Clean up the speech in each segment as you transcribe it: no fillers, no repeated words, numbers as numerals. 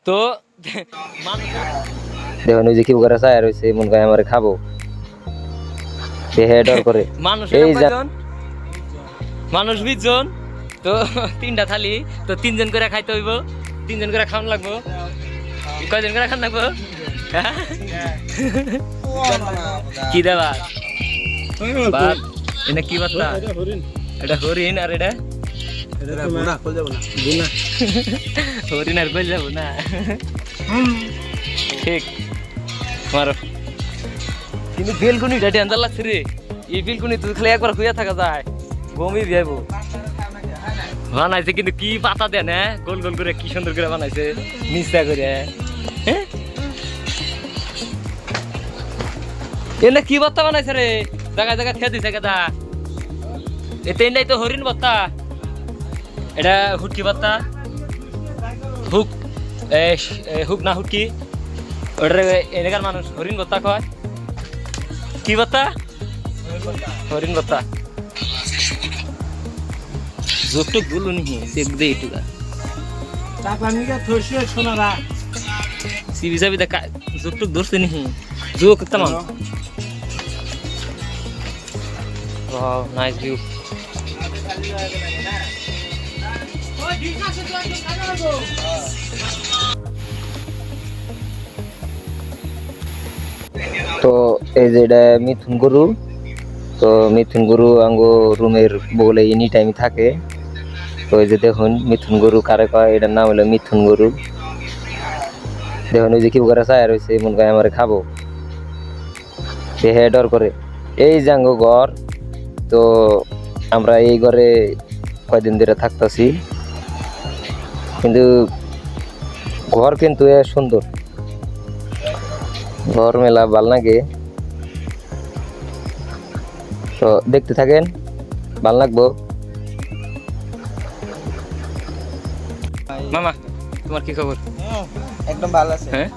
তো দেখুন ওই যে কি করে চায় রয়েছে মন করে আমার খাবো ডর করে এই মানুষ 20 জন তো 3টা থালি তো 3 জন করে খাইতে হইব 3 জন করে খাওয়ান লাগবো কয়জন করে খান লাগবো কি দেবা বাদ এটা কি বার্তা এটা হরিণ আর এটা হরিণ আর কই যাবো না ঠিক মারো কিন্তু বেলকুনিটা টেন্ডার লাগছে রে এই বেলকুনি তুই খালি একবার খুঁজে থাকা যায় বমি যাইব বানাইছে কিন্তু কি পাতা দেয় না গোল গোল করে কি সুন্দর করে বানাইছে নিচা করে হ্যাঁ এনে কি বত্তা বানাইছে রে জায়গা জায়গা খেয়ে দিছে কেদা এতে নাই তো হরিণ বত্তা এটা হুটকি বত্তা হুক হুক না হুটকি ওটার এলাকার মানুষ হরিণ বত্তা কয় কি বত্তা হরিণ বত্তা জোকটুক বলুন চেক দে এটুকা সিবি সাবি দেখা জোকটুক ধরছে নি জোক তামাম ওয়াও নাইস ভিউ তো এই যে এটা মিথুন গরু তো মিথুন গরু আঙ্গো রুমের বলে এনি টাইম থাকে তো এই যে দেখুন মিথুন গরু কারে কয় এটার নাম হলো মিথুন গরু দেখুন ওই যে কি করে চায় রয়েছে মন করে আমার খাবো ডর করে এই যে আঙ্গো ঘর তো আমরা এই ঘরে কয়দিন ধরে থাকতেছি কিন্তু ঘর কিন্তু সুন্দর ঘর মেলা ভাল লাগে তো দেখতে থাকেন ভাল লাগবো মামা তোমার কি খবর একদম ভালো আছে হ্যাঁ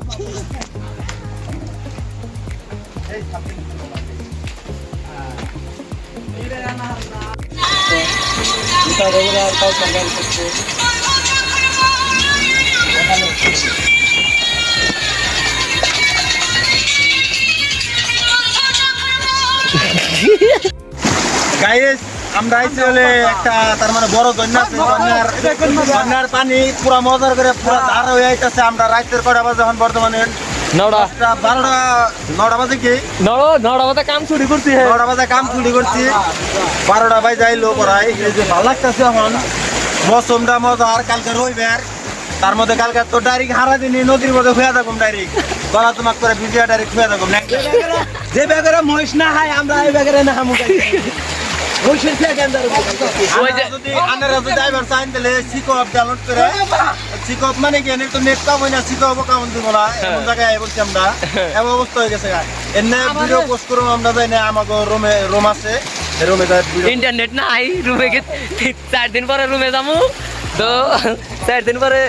গাইস আমরা আইছি হলে একটা তার মানে বড় গন্যা আছে গন্যার পানি পুরা মজার করে পুরা ধার হয়ে আইতাছে আমরা রাতের কয়টা বাজে এখন বর্তমানে 9টা 9টা বাজে কি 9টা বাজে কাম ছুটি করছি 9টা বাজে কাম ছুটি করছি 12টা বাজে যাইলো পড়াই এই যে ভালো লাগতেছে এখন মৌসুমটা মজার কালকে রবিবার তার মধ্যে কালকে তো ডাইরেক্ট হারা দিন নদীর মধ্যে খুঁয়া থাকুম ডাইরেক্ট গলা তোমাক করে ভিজিয়া ডাইরেক্ট খুঁয়া থাকুম যে ব্যাগেরা মহিষ না খাই আমরা এই ব্যাগেরা না খামু মহিষের খেয়ে কেন্দ্র যদি আনারা যদি ড্রাইভার চাইন দিলে সিকপ ডাউনলোড করে সিকপ মানে কি এনে তো নেট পাবো না সিকপ কাউন দিব না এমন জায়গায় বলছি আমরা এমন অবস্থা হয়ে গেছে এনে ভিডিও পোস্ট করবো আমরা যাই না আমাকে রুম আছে রুমে ইন্টারনেট নাই রুমে 4 দিন পরে রুমে যাবো তো 4 দিন পরে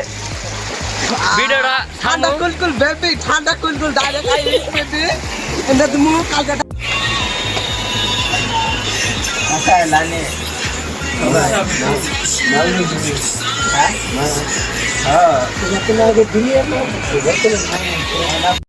ভিডিওটা ঠান্ডা কুলকুল বেবি ঠান্ডা কুলকুল ডাইরেক্ট আই বেবি এনে তুমি কালকে আচ্ছা লানে হ্যাঁ হ্যাঁ